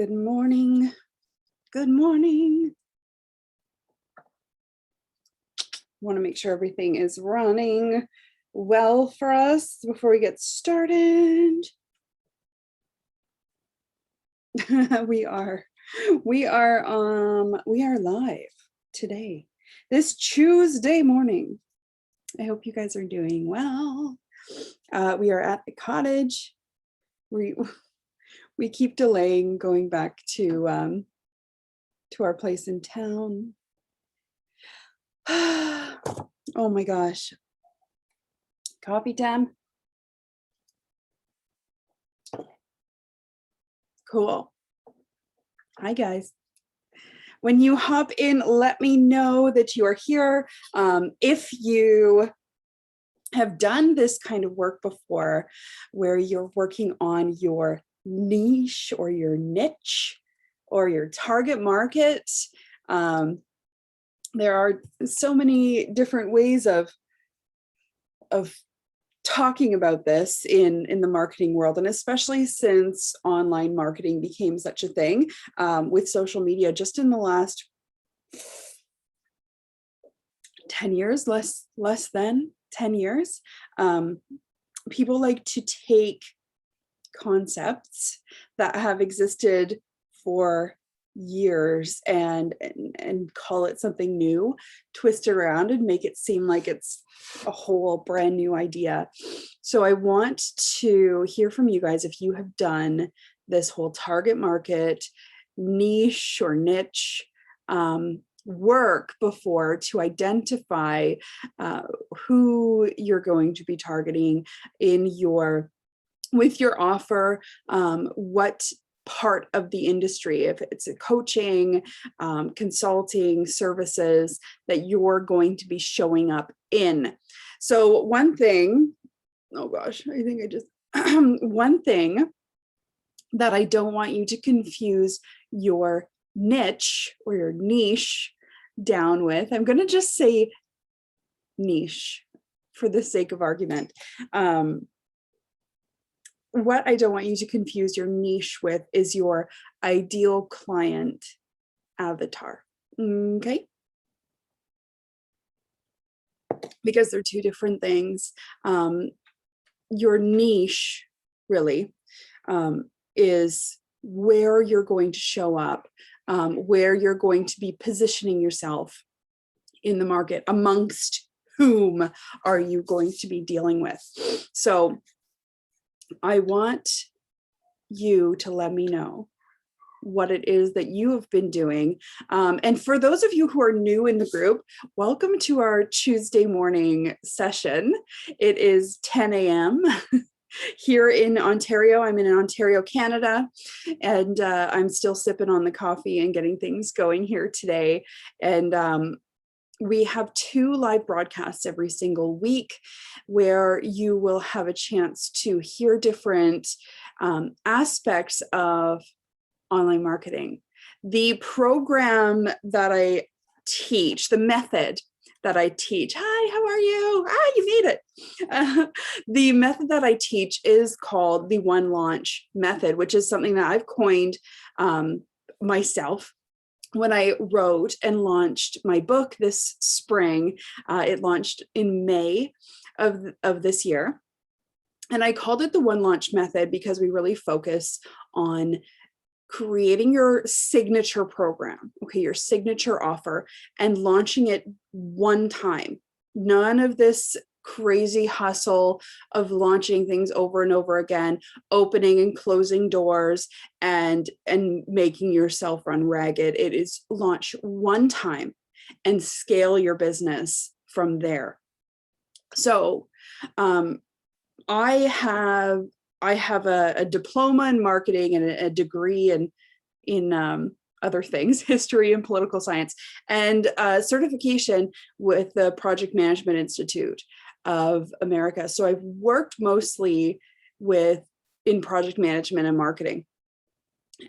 Good morning. Good morning. Want to make sure everything is running well for us before we get started. we are live today, this Tuesday morning. I hope you guys are doing well. We are at the cottage. We keep delaying going back to our place in town. Oh my gosh. Coffee time. Cool. Hi guys. When you hop in, let me know that you are here. If you have done this kind of work before, where you're working on your niche or your niche or your target market, there are so many different ways of talking about this in the marketing world, and especially since online marketing became such a thing with social media just in the last 10 years, less than 10 years. People like to take concepts that have existed for years and call it something new, twist it around and make it seem like it's a whole brand new idea. So I want to hear from you guys if you have done this whole target market, niche or niche work before to identify who you're going to be targeting with your offer, what part of the industry, if it's a coaching, consulting services that you're going to be showing up in. So one thing, oh gosh, I think I just, one thing that I don't want you to confuse your niche or your niche down with, I'm going to just say niche for the sake of argument. What I don't want you to confuse your niche with is your ideal client avatar, okay? Because they're two different things. Your niche really is where you're going to show up, where you're going to be positioning yourself in the market, amongst whom are you going to be dealing with. So I want you to let me know what it is that you have been doing. And for those of you who are new in the group, welcome to our Tuesday morning session. It is 10 a.m. here in Ontario. I'm in Ontario, Canada, and I'm still sipping on the coffee and getting things going here today. And we have 2 live broadcasts every single week where you will have a chance to hear different aspects of online marketing. The program that I teach, the method that I teach, hi, how are you? You made it. The method that I teach is called the One Launch Method, which is something that I've coined myself. When I wrote and launched my book this spring, it launched in May of this year. And I called it the One Launch Method because we really focus on creating your signature program, okay, your signature offer, and launching it one time. None of this crazy hustle of launching things over and over again, opening and closing doors and making yourself run ragged. It is launch one time and scale your business from there. So I have a diploma in marketing and a degree in other things, history and political science, and certification with the Project Management Institute of America. So I've worked mostly in project management and marketing.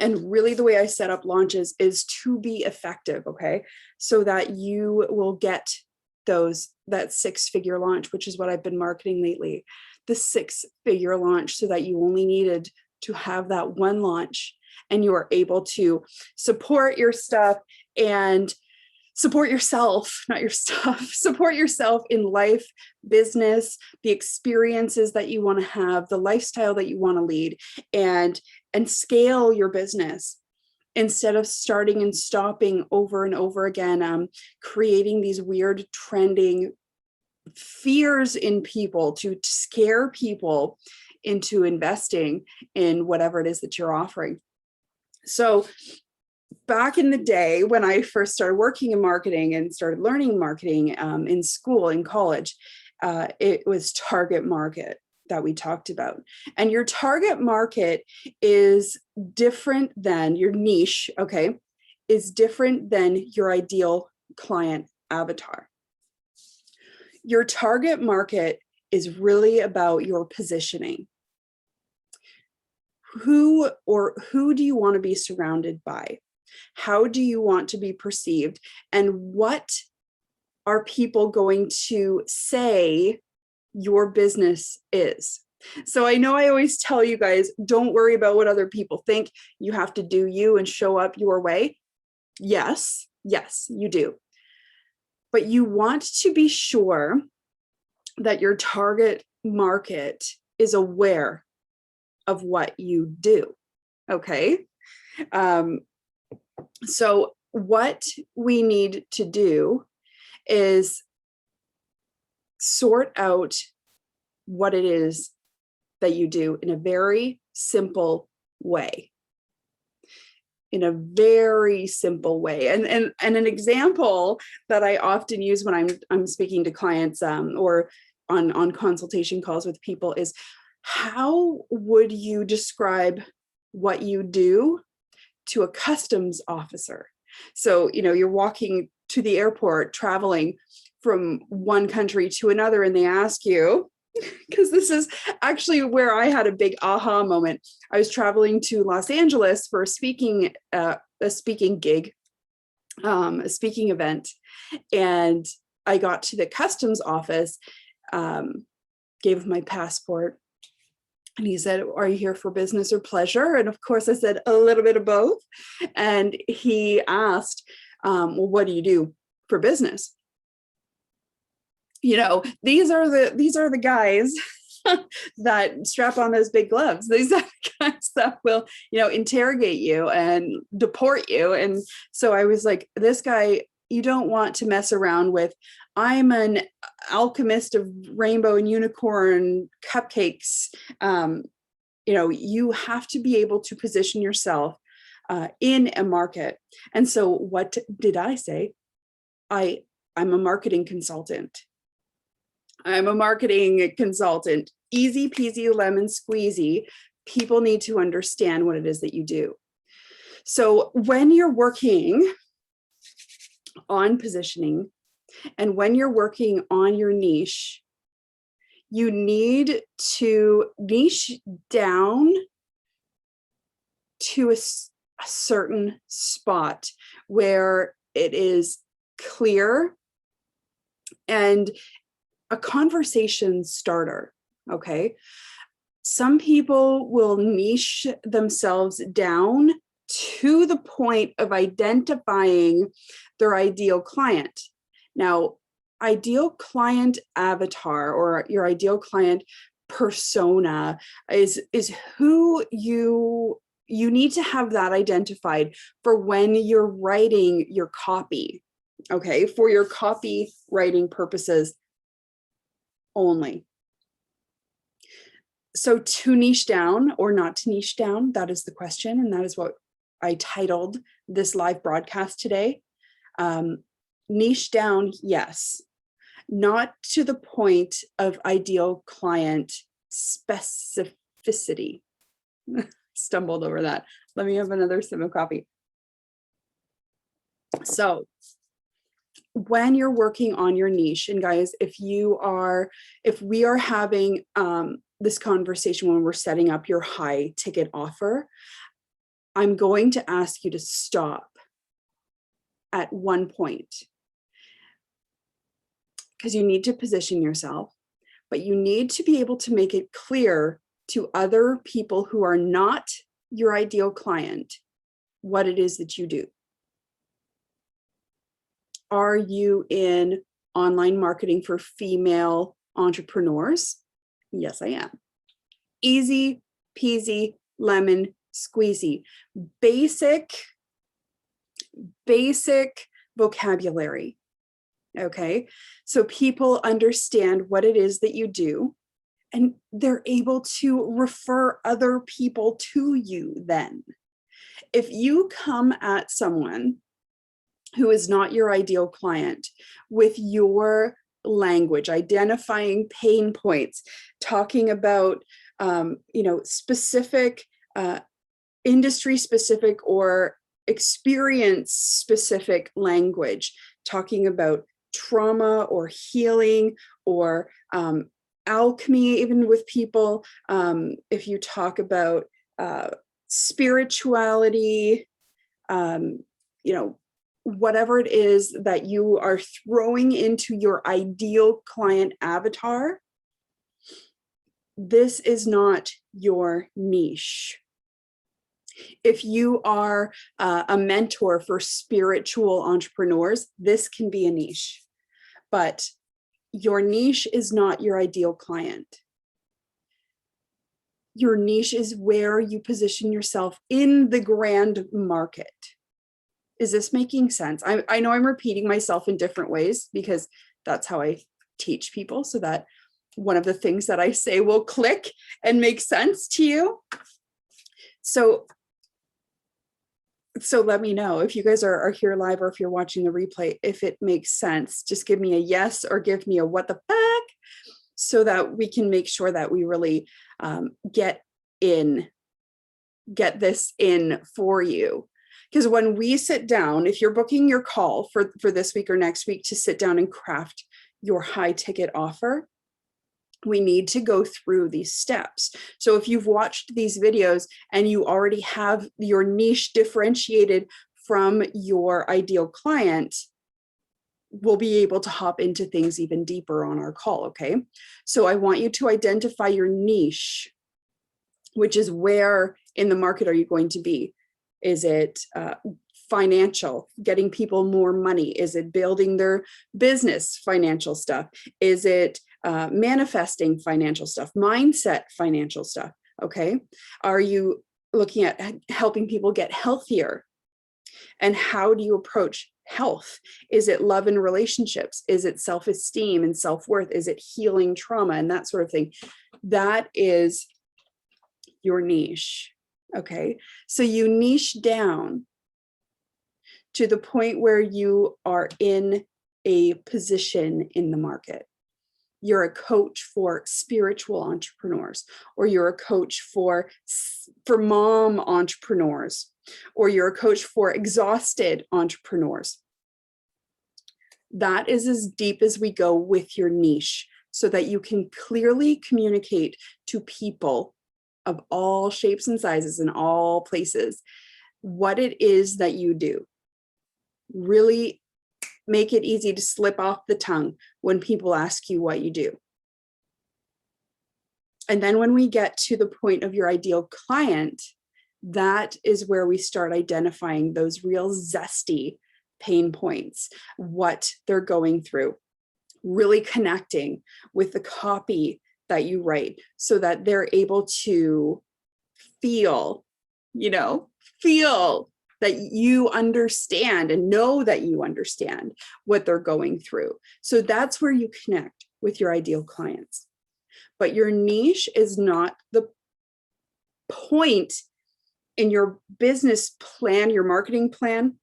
And really the way I set up launches is to be effective, okay? So that you will get that 6-figure launch, which is what I've been marketing lately, the 6-figure launch, so that you only needed to have that one launch, and you are able to support your stuff and support yourself, not your stuff, support yourself in life, business, the experiences that you want to have, the lifestyle that you want to lead, and scale your business instead of starting and stopping over and over again, creating these weird trending fears in people to scare people into investing in whatever it is that you're offering. So back in the day when I first started working in marketing and started learning marketing in school, in college, it was target market that we talked about. And your target market is different than your niche, okay, is different than your ideal client avatar. Your target market is really about your positioning. Who do you want to be surrounded by? How do you want to be perceived? And what are people going to say your business is? So I know I always tell you guys, don't worry about what other people think. You have to do you and show up your way. Yes, you do. But you want to be sure that your target market is aware of what you do. Okay. So what we need to do is sort out what it is that you do in a very simple way. In a very simple way. And an example that I often use when I'm speaking to clients or on consultation calls with people is, how would you describe what you do to a customs officer? So, you're walking to the airport, traveling from one country to another, and they ask you, because this is actually where I had a big aha moment. I was traveling to Los Angeles for a speaking gig, a speaking event, and I got to the customs office, gave him my passport, and he said, "Are you here for business or pleasure?" And of course I said, "A little bit of both." And he asked, "Well, what do you do for business?" These are the guys that strap on those big gloves. These are the guys that will, interrogate you and deport you. And so I was like, this guy, you don't want to mess around with, I'm an alchemist of rainbow and unicorn cupcakes. You have to be able to position yourself in a market. And so what did I say? I'm a marketing consultant. I'm a marketing consultant. Easy peasy lemon squeezy. People need to understand what it is that you do. So when you're working on positioning and when you're working on your niche, you need to niche down to a certain spot where it is clear and a conversation starter, okay? Some people will niche themselves down to the point of identifying their ideal client. Now, ideal client avatar or your ideal client persona is who you need to have that identified for when you're writing your copy, okay? For your copywriting purposes only. So to niche down or not to niche down, that is the question. And that is what I titled this live broadcast today. Niche down, yes. Not to the point of ideal client specificity. Stumbled over that. Let me have another sip of coffee. So when you're working on your niche, and guys, if we are having this conversation when we're setting up your high ticket offer, I'm going to ask you to stop at one point because you need to position yourself, but you need to be able to make it clear to other people who are not your ideal client what it is that you do. Are you in online marketing for female entrepreneurs? Yes, I am. Easy peasy, lemon squeezy. Basic vocabulary. Okay, so people understand what it is that you do, and they're able to refer other people to you then. If you come at someone who is not your ideal client with your language, identifying pain points, talking about specific industry specific or experience specific language, talking about trauma or healing or alchemy, even with people, if you talk about spirituality, whatever it is that you are throwing into your ideal client avatar, this is not your niche. If you are a mentor for spiritual entrepreneurs, this can be a niche, but your niche is not your ideal client. Your niche is where you position yourself in the grand market. Is this making sense? I know I'm repeating myself in different ways because that's how I teach people, so that one of the things that I say will click and make sense to you. So let me know if you guys are here live or if you're watching the replay, if it makes sense. Just give me a yes or give me a what the fuck, so that we can make sure that we really get this in for you. Because when we sit down, if you're booking your call for this week or next week to sit down and craft your high ticket offer, we need to go through these steps. So if you've watched these videos and you already have your niche differentiated from your ideal client, we'll be able to hop into things even deeper on our call, okay? So I want you to identify your niche, which is where in the market are you going to be? Is it financial, getting people more money? Is it building their business, financial stuff? Is it manifesting, financial stuff? Mindset, financial stuff, okay? Are you looking at helping people get healthier? And how do you approach health? Is it love and relationships? Is it self-esteem and self-worth? Is it healing trauma and that sort of thing? That is your niche. Okay, so you niche down to the point where you are in a position in the market. You're a coach for spiritual entrepreneurs, or you're a coach for mom entrepreneurs, or you're a coach for exhausted entrepreneurs. That is as deep as we go with your niche, so that you can clearly communicate to people of all shapes and sizes in all places what it is that you do. Really make it easy to slip off the tongue when people ask you what you do. And then when we get to the point of your ideal client, that is where we start identifying those real zesty pain points, what they're going through, really connecting with the copy that you write so that they're able to feel that you understand and know that you understand what they're going through. So that's where you connect with your ideal clients. But your niche is not the point in your business plan, your marketing plan,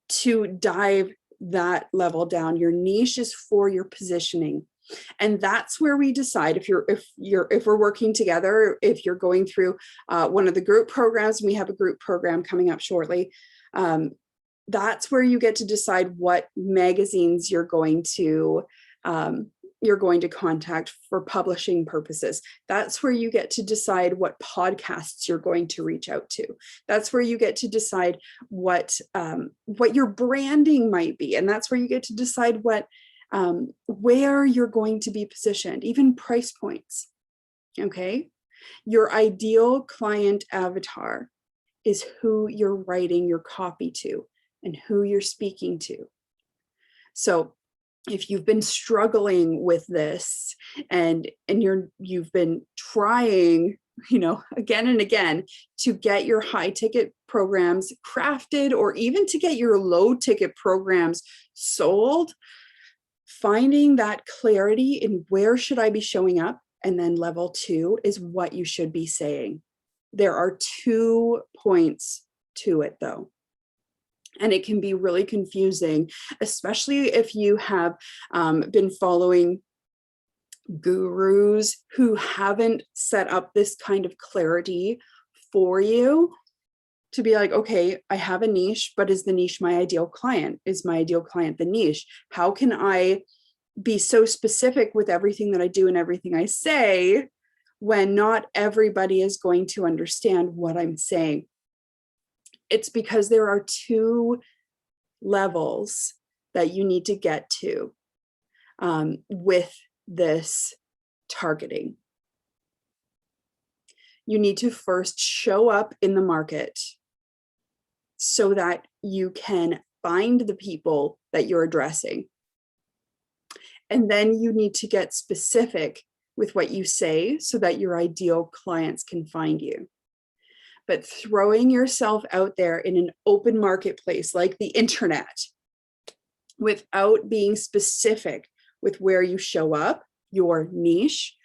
to dive that level down. Your niche is for your positioning. And that's where we decide if we're working together, if you're going through one of the group programs, and we have a group program coming up shortly. That's where you get to decide what magazines you're going to contact for publishing purposes. That's where you get to decide what podcasts you're going to reach out to. That's where you get to decide what your branding might be. And that's where you get to decide where you're going to be positioned, even price points. Okay. Your ideal client avatar is who you're writing your copy to and who you're speaking to. So if you've been struggling with this and you've been trying, again and again to get your high ticket programs crafted, or even to get your low ticket programs sold, finding that clarity in where should I be showing up, and then level 2 is what you should be saying. There are 2 points to it though. And it can be really confusing, especially if you have been following gurus who haven't set up this kind of clarity for you to be like, okay, I have a niche, but is the niche my ideal client? Is my ideal client the niche? How can I be so specific with everything that I do and everything I say when not everybody is going to understand what I'm saying? It's because there are 2 levels that you need to get to with this targeting. You need to first show up in the market so that you can find the people that you're addressing. And then you need to get specific with what you say so that your ideal clients can find you. But throwing yourself out there in an open marketplace like the internet without being specific with where you show up, your niche,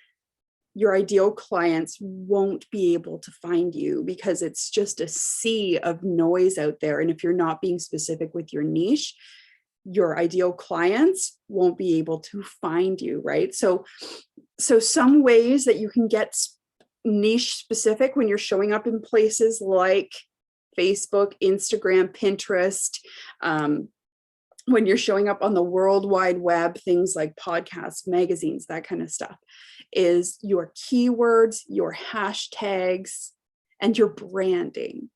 your ideal clients won't be able to find you because it's just a sea of noise out there. And if you're not being specific with your niche, your ideal clients won't be able to find you, right? So some ways that you can get niche specific when you're showing up in places like Facebook, Instagram, Pinterest, when you're showing up on the World Wide Web, things like podcasts, magazines, that kind of stuff, is your keywords, your hashtags, and your branding.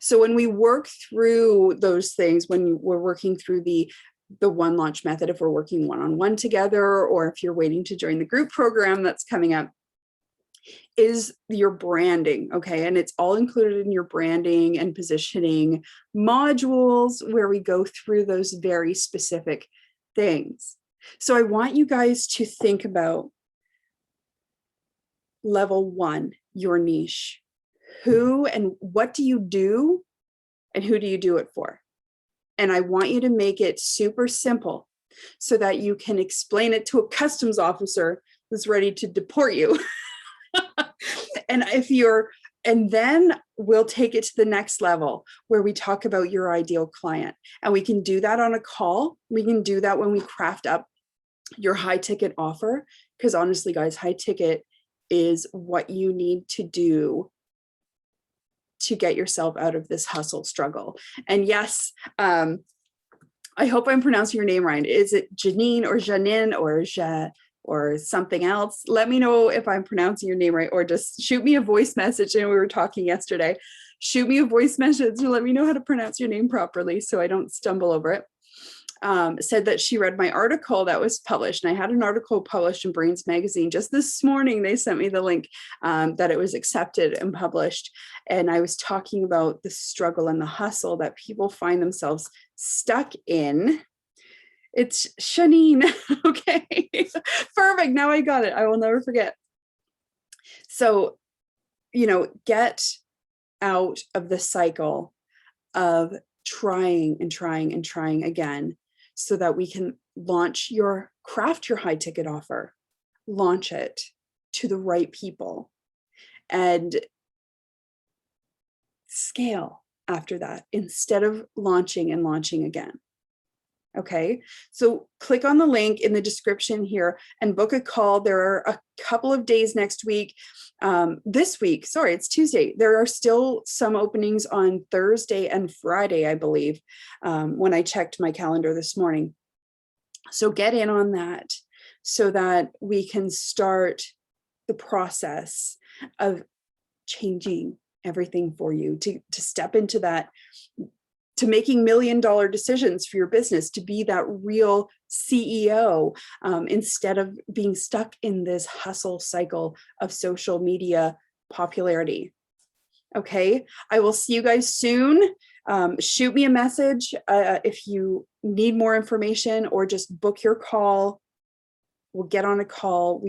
So when we work through those things, when we're working through the one launch method, if we're working one-on-one together, or if you're waiting to join the group program that's coming up, is your branding, okay? And it's all included in your branding and positioning modules where we go through those very specific things. So I want you guys to think about level 1, your niche. Who and what do you do, and who do you do it for? And I want you to make it super simple so that you can explain it to a customs officer who's ready to deport you. And then we'll take it to the next level where we talk about your ideal client. And we can do that on a call. We can do that when we craft up your high ticket offer, because honestly, guys, high ticket is what you need to do to get yourself out of this hustle struggle. And yes, I hope I'm pronouncing your name right. Is it Janine or Janine or something else? Let me know if I'm pronouncing your name right, or just shoot me a voice message. And we were talking yesterday. Shoot me a voice message and let me know how to pronounce your name properly so I don't stumble over it. Said that she read my article that was published, and I had an article published in Brains Magazine just this morning. They sent me the link that it was accepted and published, and I was talking about the struggle and the hustle that people find themselves stuck in. It's Shanine. Okay, perfect. Now I got it. I will never forget. So, get out of the cycle of trying and trying and trying again, so that we can craft your high ticket offer, launch it to the right people, and scale after that instead of launching and launching again. Okay, so click on the link in the description here and book a call. There are a couple of days next week. This week, sorry, it's Tuesday. There are still some openings on Thursday and Friday, I believe, when I checked my calendar this morning. So get in on that so that we can start the process of changing everything for you, to step into that, to making $1 million decisions for your business, to be that real CEO, instead of being stuck in this hustle cycle of social media popularity. Okay, I will see you guys soon. Shoot me a message if you need more information, or just book your call. We'll get on a call.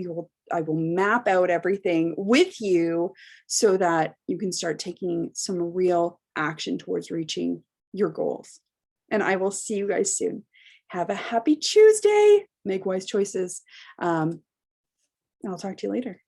I will map out everything with you so that you can start taking some real action towards reaching your goals. And I will see you guys soon. Have a happy Tuesday. Make wise choices. I'll talk to you later.